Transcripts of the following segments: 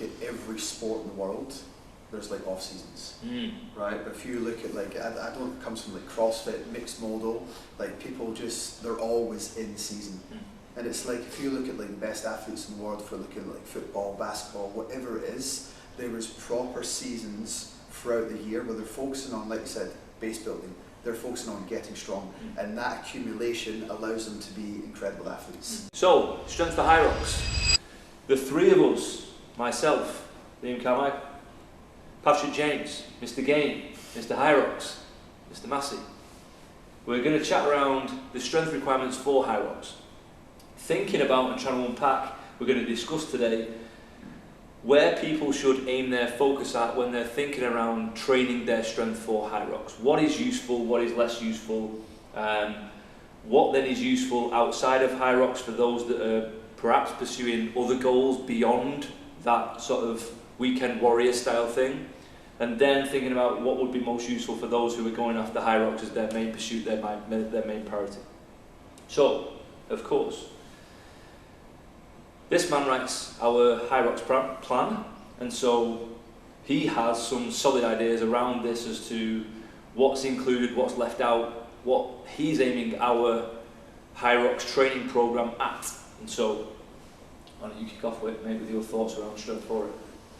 look at every sport in the world, there's like off seasons, right? But if you look at like, I don't know if it comes from like CrossFit, mixed modal, like people just, they're always in season. And it's like, if you look at like the best athletes in the world, for looking at like football, basketball, whatever it is, there is proper seasons throughout the year where they're focusing on, like you said, base building. They're focusing on getting strong, and that accumulation allows them to be incredible athletes. So, strength for HYROX. The three of us, myself, Liam Carmichael, Patrick James, Mr. Gain, Mr. HYROX, Mr. Massey. We're going to chat around the strength requirements for HYROX. Thinking about and trying to unpack, we're going to discuss today where people should aim their focus at when they're thinking around training their strength for HYROX. What is useful, what is less useful, what then is useful outside of HYROX for those that are perhaps pursuing other goals beyond that sort of weekend warrior style thing, and then thinking about what would be most useful for those who are going after HYROX as their main pursuit, their main priority. So, of course, this man writes our HYROX plan, and so he has some solid ideas around this as to what's included, what's left out, what he's aiming our HYROX training program at. And so, why don't you kick off with maybe with your thoughts around strength for it?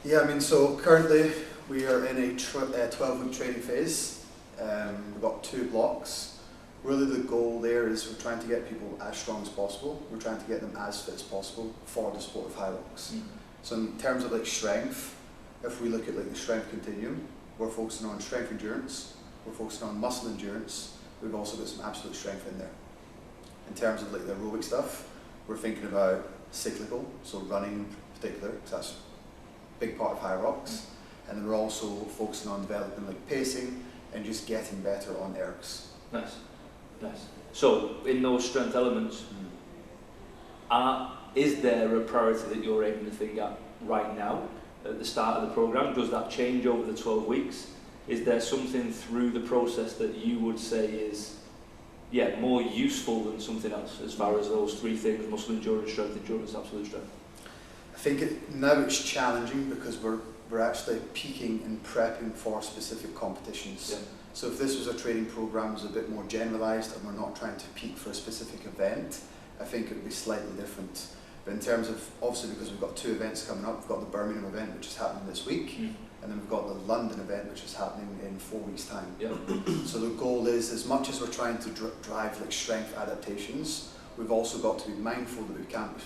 Yeah, I mean, so currently we are in a 12-week training phase. We've got 2 blocks. Really the goal there is we're trying to get people as strong as possible. We're trying to get them as fit as possible for the sport of HYROX. So in terms of like strength, if we look at like the strength continuum, we're focusing on strength endurance, we're focusing on muscle endurance, we've also got some absolute strength in there. In terms of like the aerobic stuff, we're thinking about cyclical, so running in particular, because that's a big part of HYROX. And then we're also focusing on developing like pacing and just getting better on ergs. Nice. Nice. So, in those strength elements, is there a priority that you're aiming to think at right now, at the start of the program? Does that change over the 12 weeks? Is there something through the process that you would say is, more useful than something else, as far as those 3 things: muscle endurance, strength endurance, absolute strength? I think now it's challenging because we're actually peaking and prepping for specific competitions. Yeah. So if this was a training program that was a bit more generalised and we're not trying to peak for a specific event, I think it would be slightly different. But in terms of, obviously because we've got 2 events coming up, we've got the Birmingham event which is happening this week, and then we've got the London event which is happening in 4 weeks' time. Yeah. So the goal is, as much as we're trying to drive like strength adaptations, we've also got to be mindful that we can't be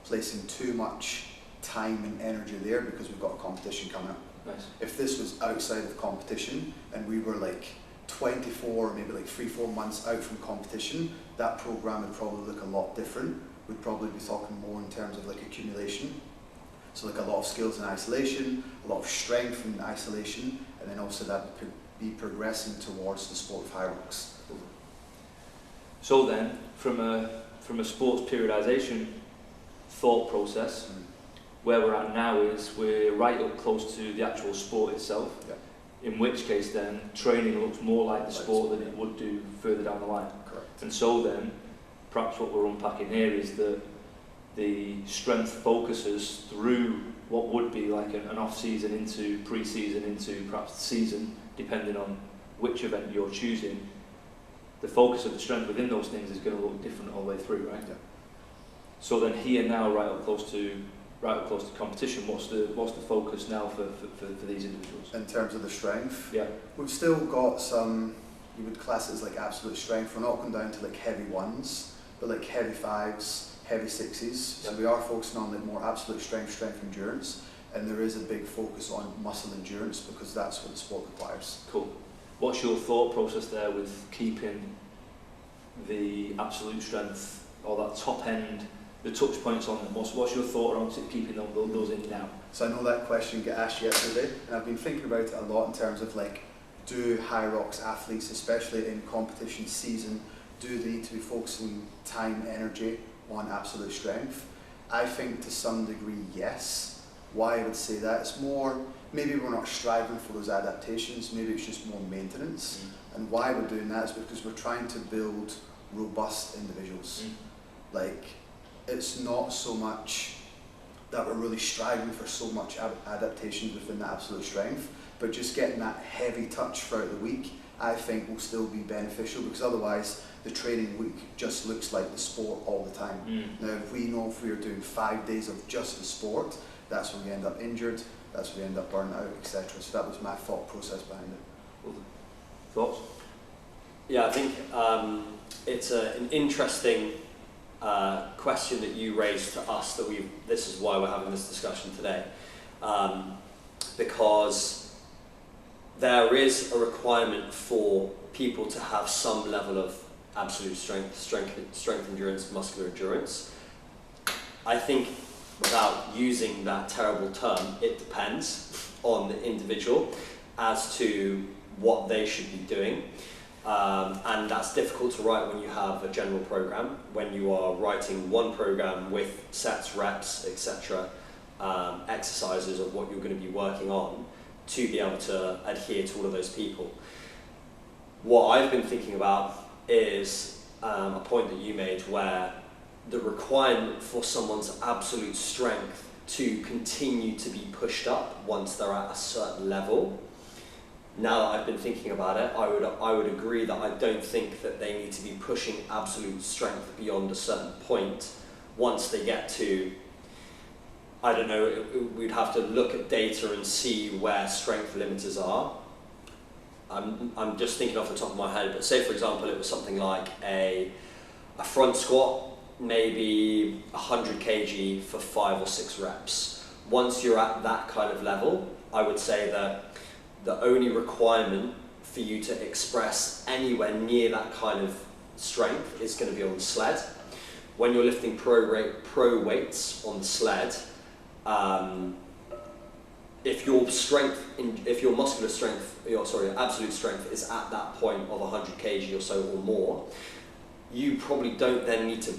placing too much time and energy there because we've got a competition coming up. Nice. If this was outside of competition and we were like 24, maybe like 3-4 months out from competition, that program would probably look a lot different. We'd probably be talking more in terms of like accumulation. So like a lot of skills in isolation, a lot of strength in isolation, and then also that would be progressing towards the sport of HYROX. So then, from a sports periodization thought process, where we're at now is we're right up close to the actual sport itself, in which case then training looks more like the sport than it would do further down the line. Correct. And so then, perhaps what we're unpacking here is that the strength focuses through what would be like an off-season into pre-season into perhaps season, depending on which event you're choosing. The focus of the strength within those things is going to look different all the way through, right? Yeah. So then here now, right up close to competition, what's the focus now for these individuals? In terms of the strength, Yeah. we've still got some, you would class it as like absolute strength. We're not going down to like heavy 1s, but like heavy 5s, heavy 6s. So we are focusing on like more absolute strength endurance, and there is a big focus on muscle endurance because that's what the sport requires. Cool. What's your thought process there with keeping the absolute strength or that top end, the touch points on them? What's your thought around keeping those in now? So I know that question got asked yesterday, and I've been thinking about it a lot in terms of like, do HYROX athletes, especially in competition season, do they need to be focusing time, energy on absolute strength? I think to some degree, yes. Why I would say that, it's more, maybe we're not striving for those adaptations, maybe it's just more maintenance. And why we're doing that is because we're trying to build robust individuals. Like, it's not so much, that we're really striving for so much adaptation within the absolute strength, but just getting that heavy touch throughout the week, I think will still be beneficial, because otherwise the training week just looks like the sport all the time. Now, if we know if we're doing 5 days of just the sport, that's when we end up injured, that's when we end up burnt out, etc. So that was my thought process behind it. Thoughts? Yeah, I think it's an interesting question that you raised to us, that this is why we're having this discussion today, because there is a requirement for people to have some level of absolute strength, endurance, muscular endurance. I think, without using that terrible term, it depends on the individual as to what they should be doing. And that's difficult to write when you have a general program. When you are writing one program with sets, reps, etc., exercises of what you're going to be working on, to be able to adhere to all of those people. What I've been thinking about is a point that you made, where the requirement for someone's absolute strength to continue to be pushed up once they're at a certain level. Now that I've been thinking about it, I would agree that I don't think that they need to be pushing absolute strength beyond a certain point. Once they get to, I don't know, we'd have to look at data and see where strength limiters are. I'm just thinking off the top of my head, but say for example it was something like a front squat, maybe 100 kg for 5 or 6 reps. Once you're at that kind of level, I would say that the only requirement for you to express anywhere near that kind of strength is going to be on the sled. When you're lifting pro weights on the sled, if your muscular strength, your absolute strength is at that point of 100 kg or so or more, you probably don't then need to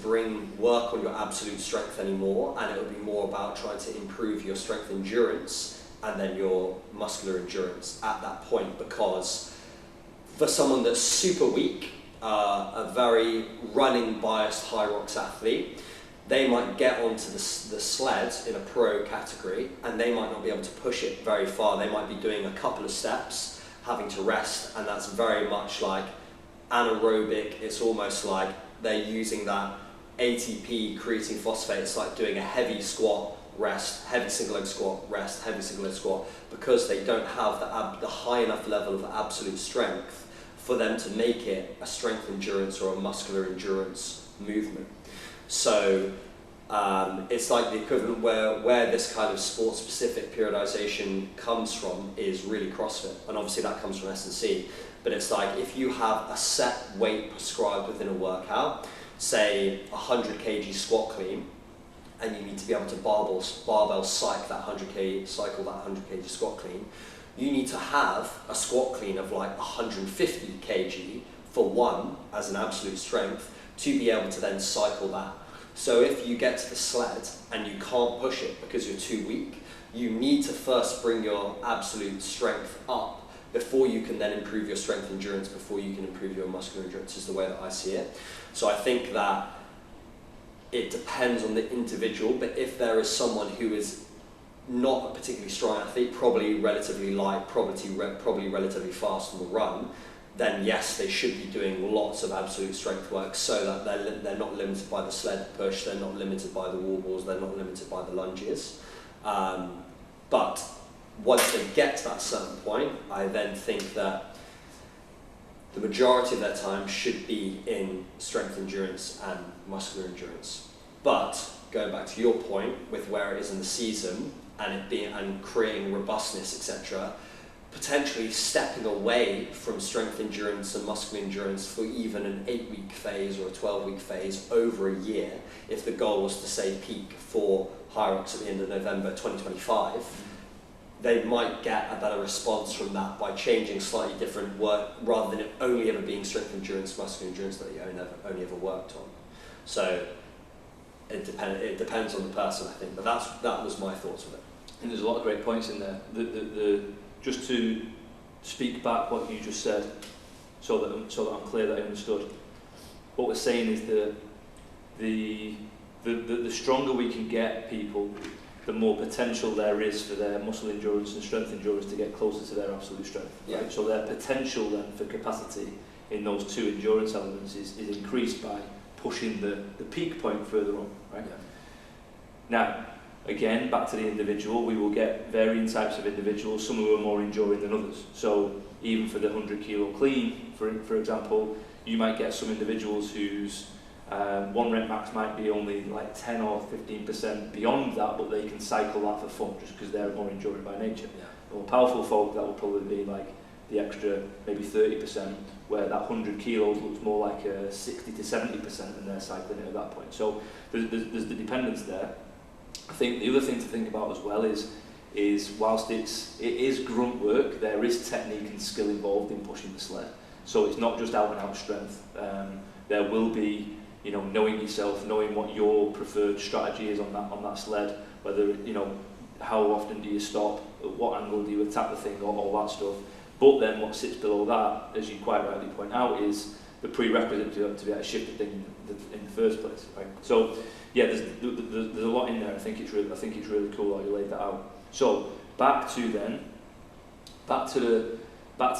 work on your absolute strength anymore, and it will be more about trying to improve your strength endurance and then your muscular endurance at that point. Because for someone that's super weak, a very running biased HYROX athlete, they might get onto the sled in a pro category and they might not be able to push it very far. They might be doing a couple of steps, having to rest, and that's very much like anaerobic. It's almost like they're using that ATP creatine phosphate. It's like doing a heavy squat, rest, heavy single leg squat, rest, heavy single leg squat, because they don't have the high enough level of absolute strength for them to make it a strength endurance or a muscular endurance movement. So it's like the equivalent where this kind of sport-specific periodization comes from is really CrossFit, and obviously that comes from S&C. But it's like, if you have a set weight prescribed within a workout, say 100 kg squat clean, and you need to be able to barbell cycle that 100 kg squat clean, you need to have a squat clean of like 150 kg for one as an absolute strength to be able to then cycle that. So if you get to the sled and you can't push it because you're too weak, you need to first bring your absolute strength up before you can then improve your strength endurance, before you can improve your muscular endurance, is the way that I see it. So I think that it depends on the individual, but if there is someone who is not a particularly strong athlete, probably relatively light, probably relatively fast on the run, then yes, they should be doing lots of absolute strength work, so that they're not limited by the sled push, they're not limited by the wall balls, they're not limited by the lunges. But once they get to that certain point, I then think that the majority of their time should be in strength endurance and muscular endurance. But going back to your point with where it is in the season and creating robustness, etc., potentially stepping away from strength endurance and muscular endurance for even an 8-week phase or a 12-week phase over a year, if the goal was to say peak for HYROX at the end of November 2025, they might get a better response from that by changing slightly different work, rather than it only ever being strength endurance, muscular endurance that you only ever worked on. So it depends on the person, I think, but that was my thoughts of it. And there's a lot of great points in there. Just to speak back what you just said, so that I'm clear that I understood. What we're saying is the stronger we can get people the more potential there is for their muscle endurance and strength endurance to get closer to their absolute strength. Right? Yeah. So their potential then for capacity in those two endurance elements is increased by pushing the peak point further on. Right? Yeah. Now, again, back to the individual, we will get varying types of individuals, some who are more enduring than others. So even for the 100 kilo clean, for example, you might get some individuals whose one rep max might be only like 10 or 15% beyond that, but they can cycle that for fun just because they're more enduring by nature. Yeah. The more powerful folk, that will probably be like the extra maybe 30%, where that 100 kilos looks more like a 60 to 70% and they're cycling it at that point. So there's the dependence there. I think the other thing to think about as well is whilst it is grunt work, there is technique and skill involved in pushing the sled. So it's not just out and out strength. There will be, you know, knowing yourself, knowing what your preferred strategy is on that sled, whether, you know, how often do you stop, at what angle do you attack the thing, all that stuff. But then what sits below that, as you quite rightly point out, is the prerequisite to be able to shift the thing in the first place. Right? So yeah, there's a lot in there. I think it's really cool how you laid that out. So back to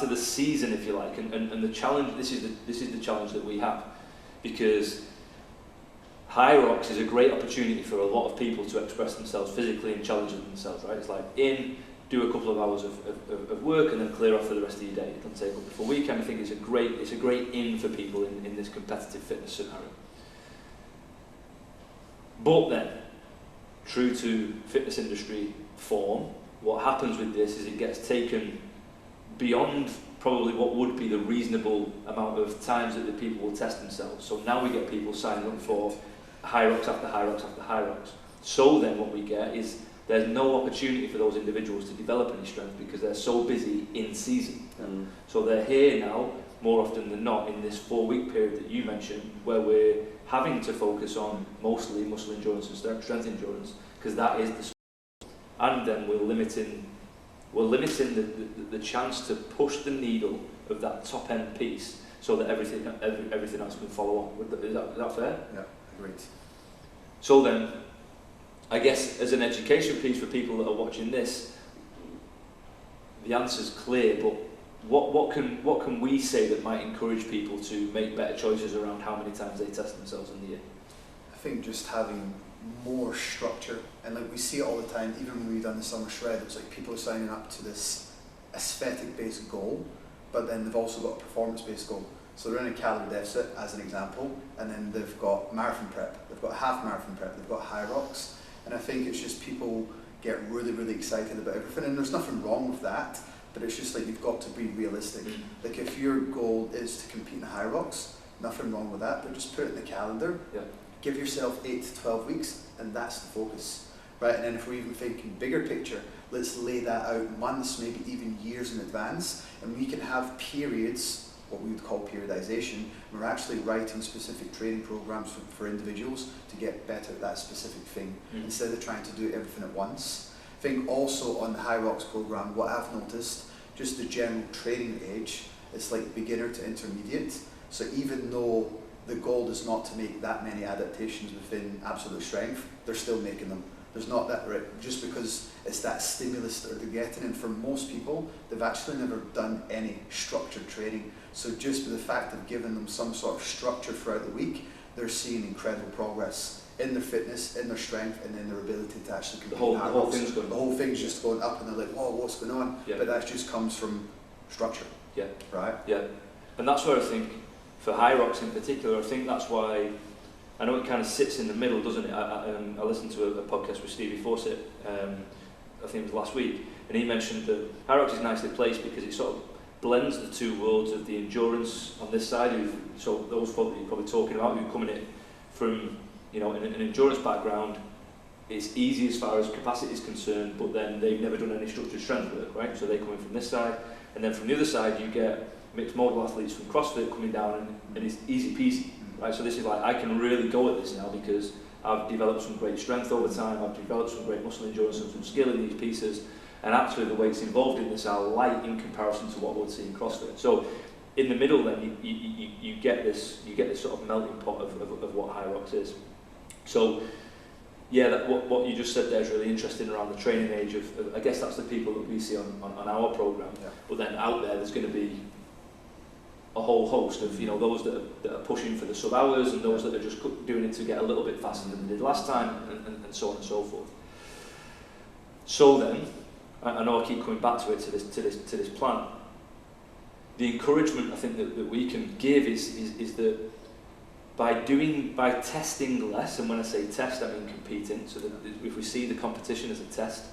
the season, if you like, and the challenge. This is the challenge that we have, because HYROX is a great opportunity for a lot of people to express themselves physically and challenge themselves. Right? It's like do a couple of hours of work and then clear off for the rest of your day. It doesn't take up the full weekend. I think it's a great in for people in this competitive fitness scenario. But then, true to fitness industry form, what happens with this is it gets taken beyond probably what would be the reasonable amount of times that the people will test themselves. So now we get people signing up for HYROX after HYROX after HYROX. So then what we get is there's no opportunity for those individuals to develop any strength because they're so busy in season. So they're here now more often than not in this 4-week period that you mentioned, where we're having to focus on mostly muscle endurance and strength endurance, because that is the, and then we're limiting the chance to push the needle of that top end piece so that everything else can follow on. Is that fair? Yeah, agreed. So then, I guess as an education piece for people that are watching this, the answer's clear, but what can we say that might encourage people to make better choices around how many times they test themselves in the year? I think just having more structure, and like we see it all the time, even when we've done the summer shred, it's like people are signing up to this aesthetic-based goal, but then they've also got a performance-based goal. So they're in a calorie deficit, as an example, and then they've got marathon prep, they've got half marathon prep, they've got HYROX, and I think it's just people get really, really excited about everything, and there's nothing wrong with that, but it's just like you've got to be realistic. Like if your goal is to compete in HYROX, nothing wrong with that, but just put it in the calendar. Yeah. Give yourself 8 to 12 weeks, and that's the focus, right? And then if we're even thinking bigger picture, let's lay that out months, maybe even years in advance, and we can have periods, what we would call periodization. We're actually writing specific training programs for individuals to get better at that specific thing, instead of trying to do everything at once. I think also on the HYROX program, what I've noticed, just the general training age, it's like beginner to intermediate. So even though the goal is not to make that many adaptations within absolute strength, they're still making them. There's not that, right, just because it's that stimulus that they're getting, and for most people, they've actually never done any structured training. So just with the fact of giving them some sort of structure throughout the week, they're seeing incredible progress in their fitness, in their strength, and in their ability to actually compete. The whole thing's just going up, and they're like, whoa, what's going on? Yeah. But that just comes from structure. Yeah. Right? Yeah. And that's where I think, for HYROX in particular, I think that's why, I know it kind of sits in the middle, doesn't it? I listened to a podcast with Stevie Fawcett, I think it was last week, and he mentioned that HYROX is nicely placed because it sort of blends the two worlds of the endurance on this side, so those folk that you're probably talking about who come in it from, you know, an endurance background, it's easy as far as capacity is concerned, but then they've never done any structured strength work, right? So they come in from this side, and then from the other side you get mixed modal athletes from CrossFit coming down, and it's easy peasy, right? So this is like, I can really go at this now because I've developed some great strength over time, I've developed some great muscle endurance and some skill in these pieces, and actually the weights involved in this are light in comparison to what we'll see in CrossFit. So in the middle then you get this sort of melting pot of what HYROX is. So yeah, what you just said there is really interesting around the training age of I guess that's the people that we see on our programme. Yeah. But then out there's going to be a whole host of, you know, those that are pushing for the sub hours and those that are just doing it to get a little bit faster than they did last time, and so on and so forth. So then, I know I keep coming back to it, to this plan. The encouragement I think that we can give is that by testing less, and when I say test I mean competing, so that if we see the competition as a test,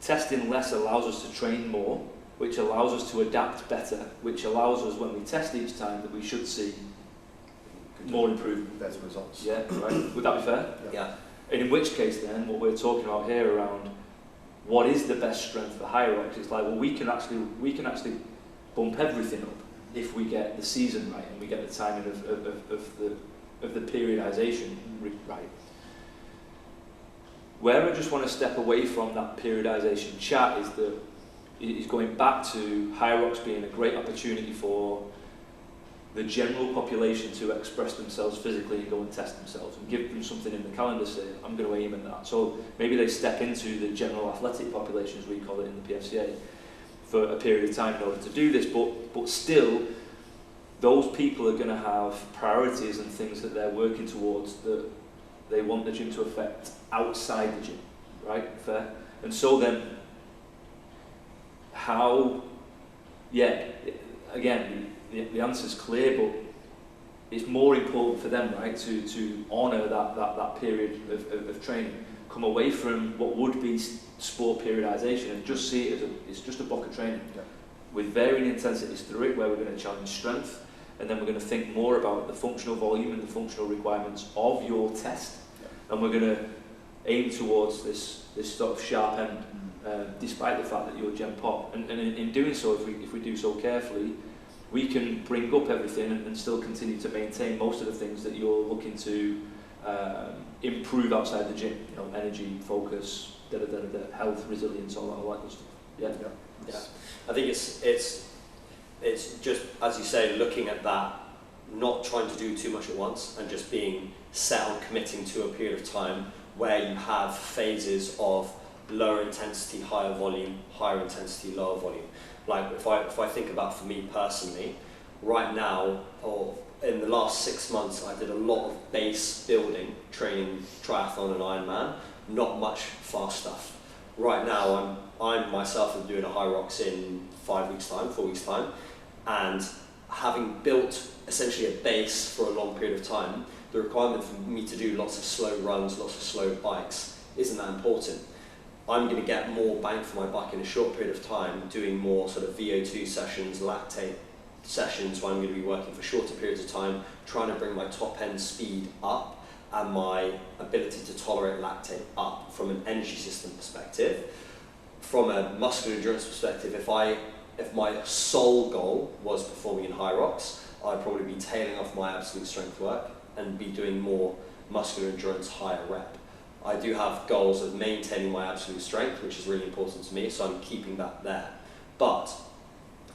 testing less allows us to train more, which allows us to adapt better, which allows us, when we test each time, that we should see more improvement. Better results. Yeah, right? Would that be fair? Yeah. And in which case then, what we're talking about here around what is the best strength for HYROX, it's like, well, we can actually bump everything up if we get the season right and we get the timing of the periodization right. Where I just want to step away from that periodization chat is going back to HYROX being a great opportunity for the general population to express themselves physically and go and test themselves and give them something in the calendar saying, I'm going to aim at that. So maybe they step into the general athletic population, as we call it in the PFCA, for a period of time in order to do this, but still, those people are going to have priorities and things that they're working towards that they want the gym to affect outside the gym, right? Fair? And so then, how, yeah, again, the answer's clear, but it's more important for them, right, to honour that period of training, come away from what would be sport periodization and just see it as it's just a block of training, yeah, with varying intensities through it, where we're going to challenge strength, and then we're going to think more about the functional volume and the functional requirements of your test, yeah, and we're going to aim towards this sort of sharp end, despite the fact that you're Gen Pop. And in doing so, if we do so carefully, we can bring up everything and still continue to maintain most of the things that you're looking to improve outside the gym. You know, energy, focus, health, resilience, all that good stuff. Yeah. yeah. Yeah. I think it's just, as you say, looking at that, not trying to do too much at once, and just being set on committing to a period of time where you have phases of lower intensity, higher volume, higher intensity, lower volume. Like if I think about, for me personally, right now, or in the last 6 months, I did a lot of base building, training triathlon and Ironman, not much fast stuff. Right now, I'm myself am doing a HYROX in 5 weeks' time, 4 weeks' time, and having built essentially a base for a long period of time, the requirement for me to do lots of slow runs, lots of slow bikes, isn't that important. I'm going to get more bang for my buck in a short period of time, doing more sort of VO2 sessions, lactate sessions, where I'm going to be working for shorter periods of time, trying to bring my top end speed up and my ability to tolerate lactate up from an energy system perspective. From a muscular endurance perspective, if my sole goal was performing in HYROX, I'd probably be tailing off my absolute strength work and be doing more muscular endurance higher rep. I do have goals of maintaining my absolute strength, which is really important to me, so I'm keeping that there. But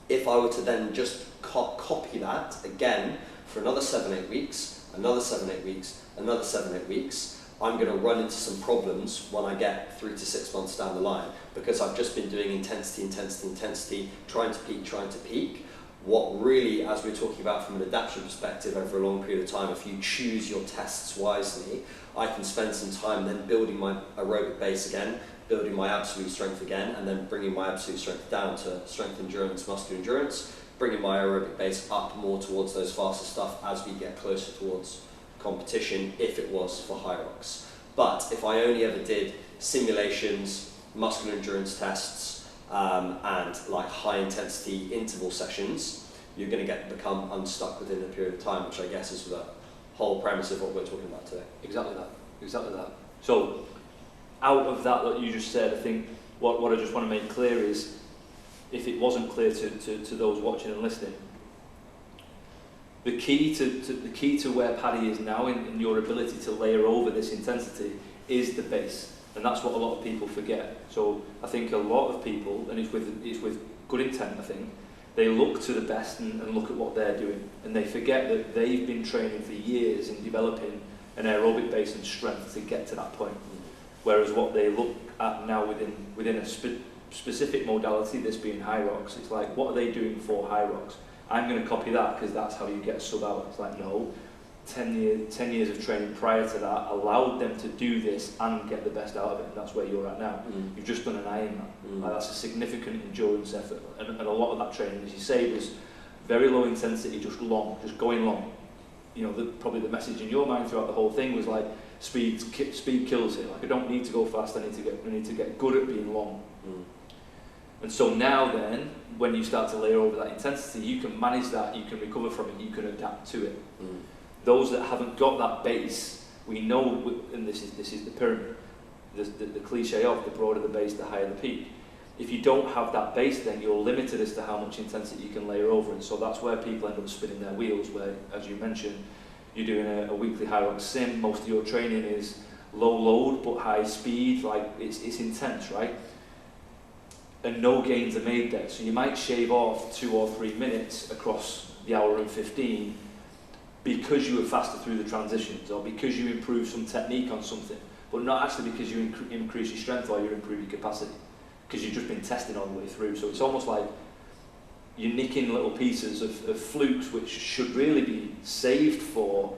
if I were to then just copy that again for another 7-8 weeks, another 7-8 weeks, another 7-8 weeks, I'm going to run into some problems when I get 3 to 6 months down the line, because I've just been doing intensity, trying to peak. What really, as we're talking about from an adaptation perspective over a long period of time, if you choose your tests wisely, I can spend some time then building my aerobic base again, building my absolute strength again, and then bringing my absolute strength down to strength endurance, muscular endurance, bringing my aerobic base up more towards those faster stuff as we get closer towards competition, if it was for HYROX. But if I only ever did simulations, muscular endurance tests, and like high intensity interval sessions, you're going to become unstuck within a period of time, which I guess is the whole premise of what we're talking about today. Exactly that. So, out of that you just said, I think what I just want to make clear is, if it wasn't clear to those watching and listening, the key to where Paddy is now in your ability to layer over this intensity is the base, and that's what a lot of people forget. So I think a lot of people, and it's with good intent, I think, they look to the best and look at what they're doing, and they forget that they've been training for years in developing an aerobic base and strength to get to that point. Whereas what they look at now within a specific modality, this being HYROX, it's like, what are they doing for HYROX? I'm going to copy that because that's how you get a sub-hour. It's like, no, 10 years of training prior to that allowed them to do this and get the best out of it, and that's where you're at now. You've just done an Ironman. Like, that's a significant endurance effort, and a lot of that training, as you say, was very low intensity, just going long. You know, probably the message in your mind throughout the whole thing was like, speed kills it. Like, I don't need to go fast, I need to get good at being long. And so now then, when you start to layer over that intensity, you can manage that, you can recover from it, you can adapt to it. Those that haven't got that base, we know, and this is the pyramid, the cliche of the broader the base, the higher the peak. If you don't have that base, then you're limited as to how much intensity you can layer over it. So that's where people end up spinning their wheels, where, as you mentioned, you're doing a weekly HYROX sim, most of your training is low load but high speed, like it's intense, right? And no gains are made there. So you might shave off 2 or 3 minutes across the hour and 15 because you were faster through the transitions, or because you improved some technique on something, but not actually because you increase your strength or you improve your capacity, because you've just been testing all the way through. So it's almost like you're nicking little pieces of flukes which should really be saved for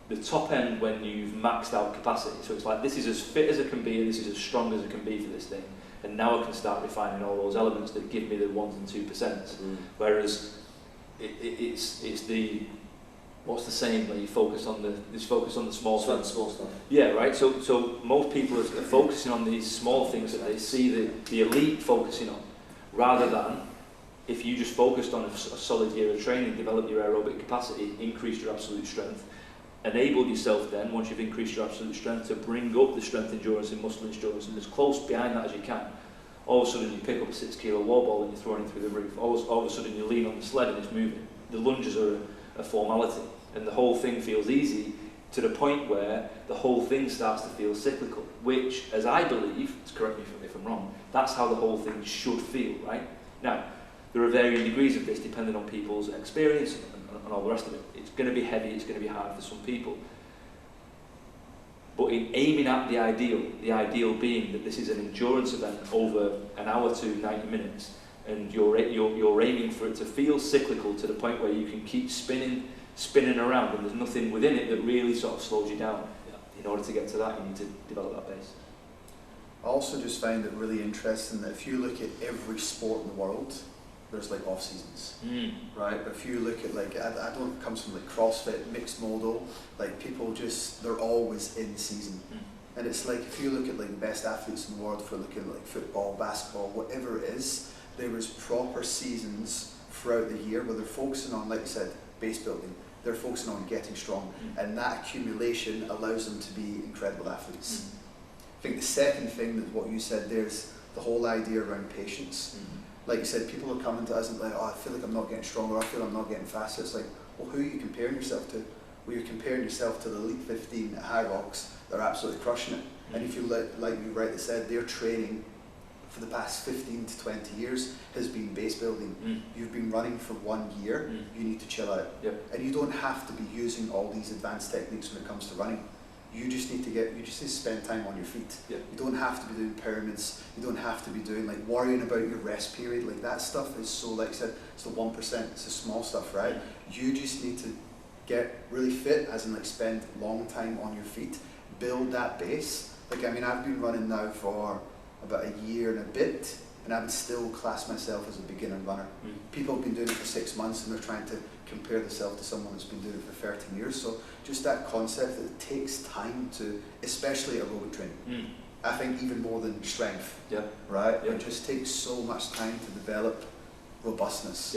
the top end when you've maxed out capacity. So it's like, this is as fit as it can be, and this is as strong as it can be for this thing. And now I can start refining all those elements that give me the 1% and 2%. Whereas it's the, what's the saying where you focus on the small stuff. Yeah, right. So most people are focusing on these small things that they see the elite focusing on, rather than if you just focused on a solid year of training, develop your aerobic capacity, increase your absolute strength, enable yourself then, once you've increased your absolute strength, to bring up the strength endurance and muscle endurance, and as close behind that as you can. All of a sudden you pick up a 6 kilo wall ball and you're throwing it through the roof. All of a sudden you lean on the sled and it's moving. The lunges are a formality, and the whole thing feels easy, to the point where the whole thing starts to feel cyclical, which, as I believe, correct me if I'm wrong, that's how the whole thing should feel, right? Now, there are varying degrees of this depending on people's experience and all the rest of it. It's going to be heavy, it's going to be hard for some people. But in aiming at the ideal being that this is an endurance event over an hour to 90 minutes, and you're aiming for it to feel cyclical to the point where you can keep spinning around, and there's nothing within it that really sort of slows you down. In order to get to that, you need to develop that base. I also just find it really interesting that if you look at every sport in the world, there's like off seasons, right? But if you look at, like, I don't, it comes from like CrossFit, mixed modal, like people just, they're always in season. And it's like, if you look at like the best athletes in the world, if we're looking at like football, basketball, whatever it is, there is proper seasons throughout the year where they're focusing on, like you said, base building, they're focusing on getting strong, and that accumulation allows them to be incredible athletes. I think the second thing that what you said there is the whole idea around patience. Like you said, people are coming to us and like, oh, I feel like I'm not getting stronger, I feel I'm not getting faster. It's like, well, who are you comparing yourself to? Well, you're comparing yourself to the Elite 15 at HYROX. They're absolutely crushing it. And if you like you rightly said, their training for the past 15 to 20 years has been base building. You've been running for 1 year, you need to chill out. And you don't have to be using all these advanced techniques when it comes to running. You just need to spend time on your feet. You don't have to be doing pyramids, you don't have to be doing like worrying about your rest period. Like that stuff is so, like I said, it's the 1%, it's the small stuff, right? You just need to get really fit, as in like spend long time on your feet, build that base. Like, I mean, I've been running now for about a year and a bit, and I would still class myself as a beginner runner. People have been doing it for 6 months and they're trying to compare themselves to someone that's been doing it for 13 years. So just that concept that it takes time to, especially aerobic training, I think even more than strength, right? It just takes so much time to develop robustness.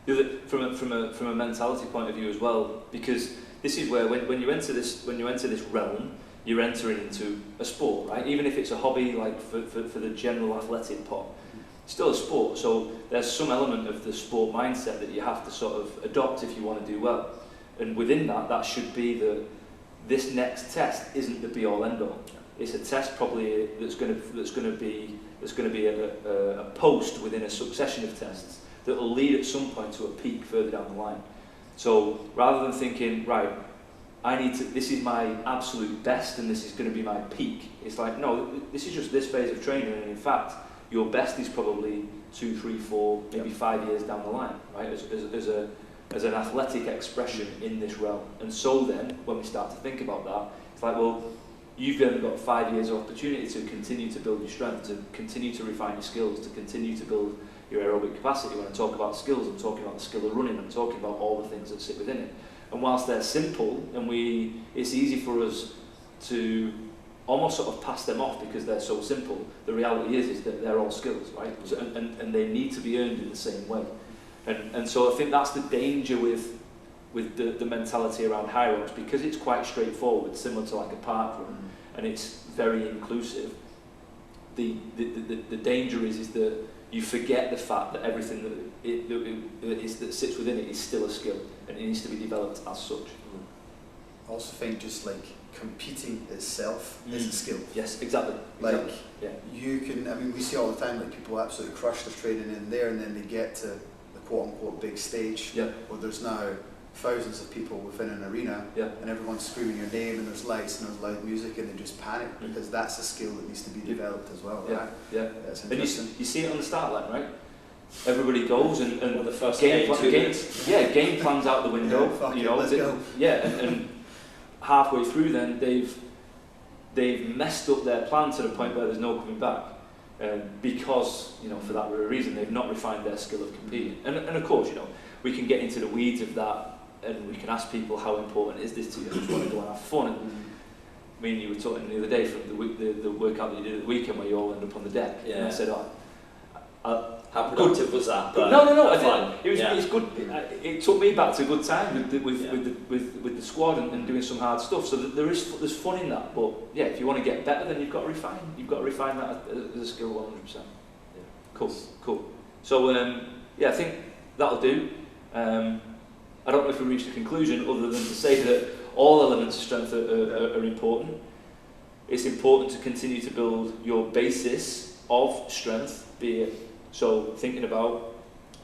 From a mentality point of view as well, because this is where when you enter this realm, you're entering into a sport, right? Even if it's a hobby, like for the general athletic pot, it's still a sport. So there's some element of the sport mindset that you have to sort of adopt if you want to do well. And within that, that should be this next test isn't the be all end all. It's a test probably that's going to be a post within a succession of tests that will lead at some point to a peak further down the line. So rather than thinking, right, this is my absolute best and this is going to be my peak. It's like, no, this is just this phase of training, and in fact, your best is probably 2, 3, 4, maybe 5 years down the line, right? As an athletic expression in this realm. And so then, when we start to think about that, it's like, well, you've then got 5 years of opportunity to continue to build your strength, to continue to refine your skills, to continue to build your aerobic capacity. When I talk about skills, I'm talking about the skill of running, I'm talking about all the things that sit within it. And whilst they're simple, and it's easy for us to almost sort of pass them off because they're so simple, the reality is that they're all skills, right? So, and they need to be earned in the same way. And so I think that's the danger with the mentality around HYROX, because it's quite straightforward, similar to like a park run, and it's very inclusive. The danger is that you forget the fact that everything that sits within it is still a skill, and it needs to be developed as such. I also think just like competing itself is a skill. Yes, exactly. Like yeah. you can, I mean, we see all the time like people absolutely crush their training in there, and then they get to the quote unquote big stage, where there's now thousands of people within an arena, and everyone's screaming your name, and there's lights and there's loud music, and they just panic because that's a skill that needs to be developed as well, right? Yeah. That's And interesting. you see it on the start line, right? Everybody goes and the first game plans out the window. Let's go. And halfway through, then they've messed up their plan to the point where there's no coming back, because for that very reason they've not refined their skill of competing. And of course, we can get into the weeds of that, and we can ask people, how important is this to you? I just want to go and have fun. And me and you were talking the other day from the workout that you did at the weekend where you all ended up on the deck. Yeah. And I said, how productive was that? But no, it's good. It took me back to a good time with the squad and doing some hard stuff. So there's fun in that. But yeah, if you want to get better, then you've got to refine. You've got to refine that as a skill 100%. Yeah. Cool. So I think that'll do. I don't know if we reached a conclusion other than to say that all elements of strength are important. It's important to continue to build your basis of strength, be it thinking about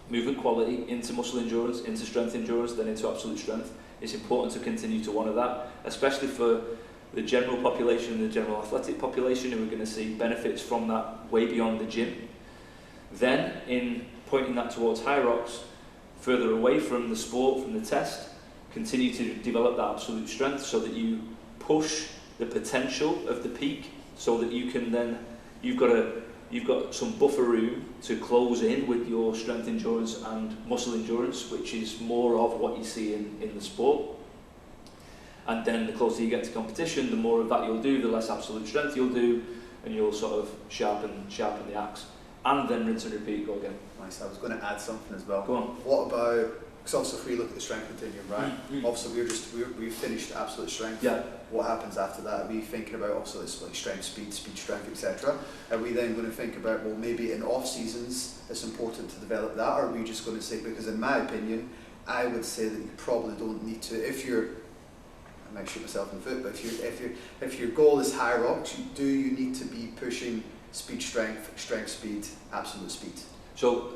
movement quality into muscle endurance, into strength endurance, then into absolute strength. It's important to continue to honour that, especially for the general population, the general athletic population, who are going to see benefits from that way beyond the gym. Then, in pointing that towards HYROX, further away from the sport, from the test, continue to develop that absolute strength so that you push the potential of the peak, so that you can then, you've got some buffer room to close in with your strength endurance and muscle endurance, which is more of what you see in the sport. And then the closer you get to competition, the more of that you'll do, the less absolute strength you'll do, and you'll sort of sharpen the axe. And then rinse and repeat, go again. Nice. I was going to add something as well. Go on. What about, because also if we look at the strength continuum, right? Obviously we've finished absolute strength. Yeah. What happens after that? Are we thinking about also this like strength, speed, strength, etc.? Are we then going to think about, well, maybe in off seasons it's important to develop that, or are we just going to say, because in my opinion, I would say that you probably don't need to, if you're, I might shoot myself in the foot, but if your goal is HYROX, do you need to be pushing speed, strength, speed, absolute speed? So,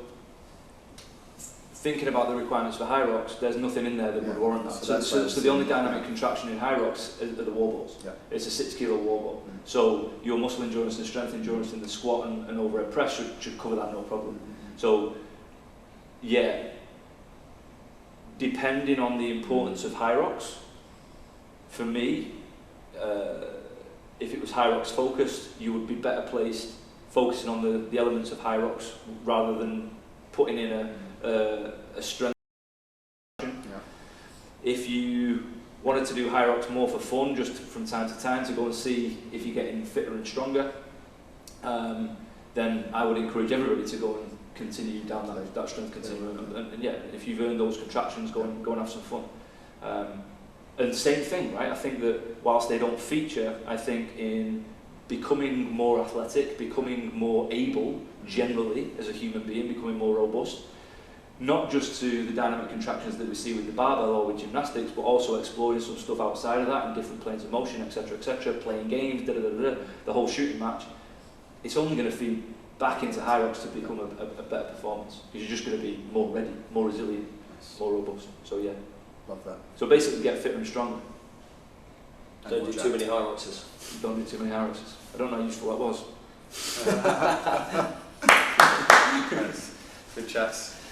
thinking about the requirements for HYROX, there's nothing in there that would warrant that. So the only dynamic contraction in HYROX are the wall balls. Yeah. It's a 6 kilo wall ball. So your muscle endurance and strength endurance in the squat and overhead press should cover that no problem. So yeah, depending on the importance of HYROX, for me, if it was HYROX focused, you would be better placed focusing on the elements of HYROX rather than putting in a strength. Yeah. If you wanted to do HYROX more for fun, just from time to time to go and see if you're getting fitter and stronger, then I would encourage everybody to go and continue down that strength continuum. And yeah, if you've earned those contractions, go and have some fun. And same thing, right? I think that whilst they don't feature, I think in becoming more athletic, becoming more able generally as a human being, becoming more robust, not just to the dynamic contractions that we see with the barbell or with gymnastics, but also exploring some stuff outside of that in different planes of motion, etc., playing games, the whole shooting match. It's only going to feed back into HYROX to become a better performance, because you're just going to be more ready, more resilient, more robust. So yeah. Love that. So basically get fitter and stronger. Don't more do too jacked. many HYROXes. Don't do too many HYROXes. I don't know how useful that was. Good chats.